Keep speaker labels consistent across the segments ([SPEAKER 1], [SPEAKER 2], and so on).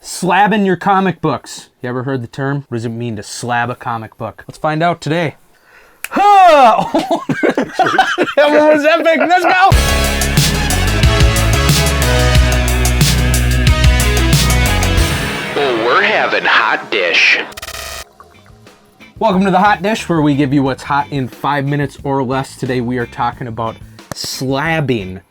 [SPEAKER 1] Slabbing your comic books. You ever heard the term? What does it mean to slab a comic book? Let's find out today. That one was epic. Let's go.
[SPEAKER 2] Oh, we're having hot dish.
[SPEAKER 1] Welcome to the Hot Dish, where we give you what's hot in 5 minutes or less. Today we are talking about slabbing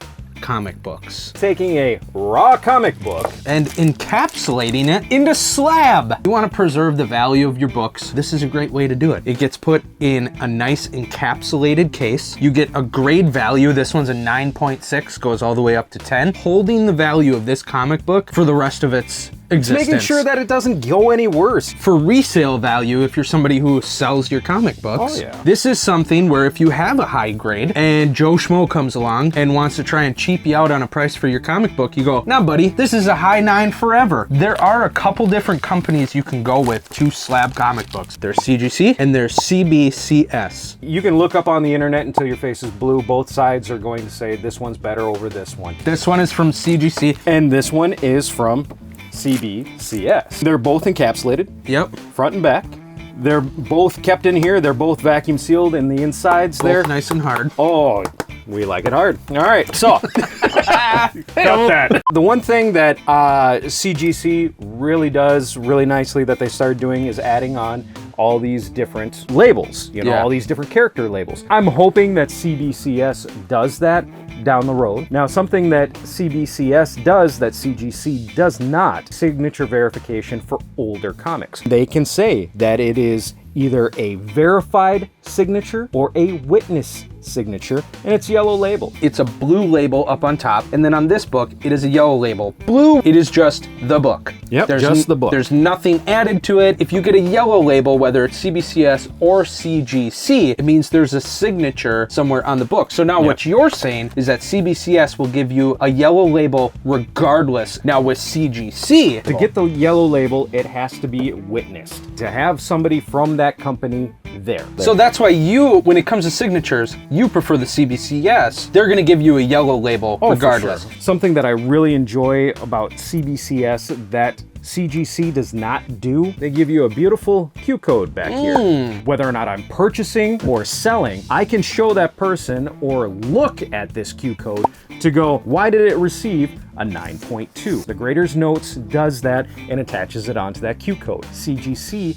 [SPEAKER 1] comic books.
[SPEAKER 3] Taking a raw comic book
[SPEAKER 1] and encapsulating it into slab. You want to preserve the value of your books. This is a great way to do it. It gets put in a nice encapsulated case. You get a grade value. This one's a 9.6, goes all the way up to 10, holding the value of this comic book for the rest of its existence.
[SPEAKER 3] making sure that it doesn't go any worse.
[SPEAKER 1] For resale value, if you're somebody who sells your comic books, this is something where if you have a high grade and Joe Schmo comes along and wants to try and cheap you out on a price for your comic book, you go, nah buddy, this is a high 9 forever. There are a couple different companies you can go with to slab comic books. There's CGC and there's CBCS.
[SPEAKER 3] You can look up on the internet until your face is blue. Both sides are going to say this one's better over this one.
[SPEAKER 1] This one is from CGC.
[SPEAKER 3] And this one is from CBCS. They're both encapsulated.
[SPEAKER 1] Yep.
[SPEAKER 3] Front and back. They're both kept in here. They're both vacuum sealed, and the insides
[SPEAKER 1] both
[SPEAKER 3] there
[SPEAKER 1] nice and hard.
[SPEAKER 3] Oh, we like it hard. All right, so cut that. The one thing that CGC really does really nicely that they started doing is adding on all these different labels, all these different character labels. I'm hoping that CBCS does that down the road. Now, something that CBCS does that CGC does not, signature verification for older comics. They can say that it is either a verified signature or a witness signature, and it's yellow label.
[SPEAKER 1] It's a blue label up on top, and then on this book, it is a yellow label. Blue, it is just the book.
[SPEAKER 3] Yep, just the book.
[SPEAKER 1] There's nothing added to it. If you get a yellow label, whether it's CBCS or CGC, it means there's a signature somewhere on the book. So now what you're saying is that CBCS will give you a yellow label regardless. Now with CGC,
[SPEAKER 3] to get the yellow label, it has to be witnessed. To have somebody from that company there.
[SPEAKER 1] So that's why you, when it comes to signatures, you prefer the CBCS. They're going to give you a yellow label regardless.
[SPEAKER 3] For sure. Something that I really enjoy about CBCS that CGC does not do, they give you a beautiful Q code back here. Whether or not I'm purchasing or selling, I can show that person or look at this Q code to go, why did it receive a 9.2? The Grader's Notes does that and attaches it onto that Q code. CGC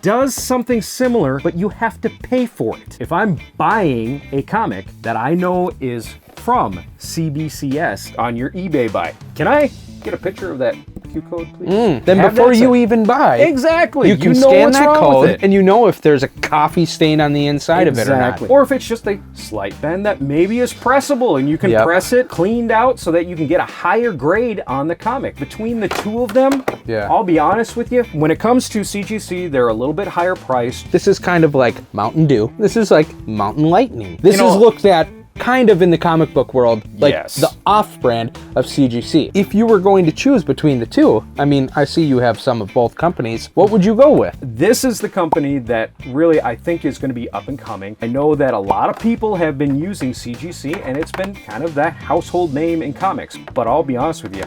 [SPEAKER 3] does something similar, but you have to pay for it. If I'm buying a comic that I know is from CBCS on your eBay buy, can I get a picture of that Q code, please?
[SPEAKER 1] Then before you even buy,
[SPEAKER 3] exactly,
[SPEAKER 1] you can scan that code and you know if there's a coffee stain on the inside of it or not.
[SPEAKER 3] Or if it's just a slight bend that maybe is pressable and you can press it cleaned out so that you can get a higher grade on the comic. Between the two of them, I'll be honest with you, when it comes to CGC, they're a little bit higher priced.
[SPEAKER 1] This is kind of like Mountain Dew. This is like Mountain Lightning. This is looked at kind of in the comic book world, like the off-brand of CGC. If you were going to choose between the two, I mean, I see you have some of both companies. What would you go with?
[SPEAKER 3] This is the company that really I think is going to be up and coming. I know that a lot of people have been using CGC and it's been kind of that household name in comics, but I'll be honest with you,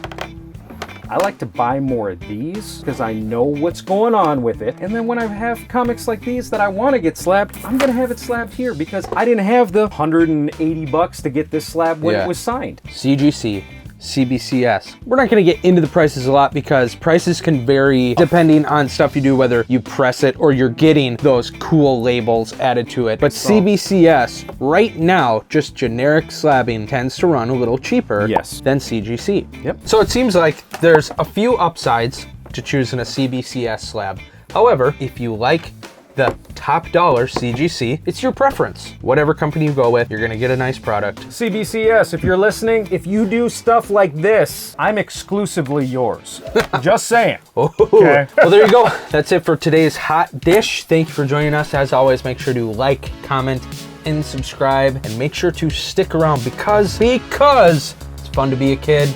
[SPEAKER 3] I like to buy more of these because I know what's going on with it. And then when I have comics like these that I want to get slabbed, I'm going to have it slabbed here because I didn't have the $180 to get this slab when it was signed.
[SPEAKER 1] CGC, CBCS. We're not going to get into the prices a lot because prices can vary depending on stuff you do, whether you press it or you're getting those cool labels added to it. But CBCS, right now, just generic slabbing tends to run a little cheaper than CGC.
[SPEAKER 3] Yep.
[SPEAKER 1] So it seems like there's a few upsides to choosing a CBCS slab. However, if you like the top dollar CGC, it's your preference. Whatever company you go with, you're gonna get a nice product.
[SPEAKER 3] CBCS, if you're listening, if you do stuff like this, I'm exclusively yours. Just saying.
[SPEAKER 1] Okay. Well, there you go. That's it for today's Hot Dish. Thank you for joining us. As always, make sure to like, comment, and subscribe, and make sure to stick around because it's fun to be a kid,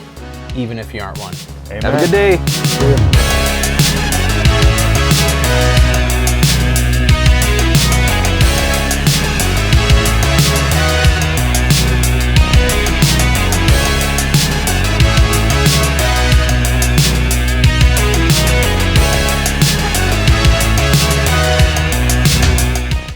[SPEAKER 1] even if you aren't one.
[SPEAKER 3] Amen.
[SPEAKER 1] Have a good day.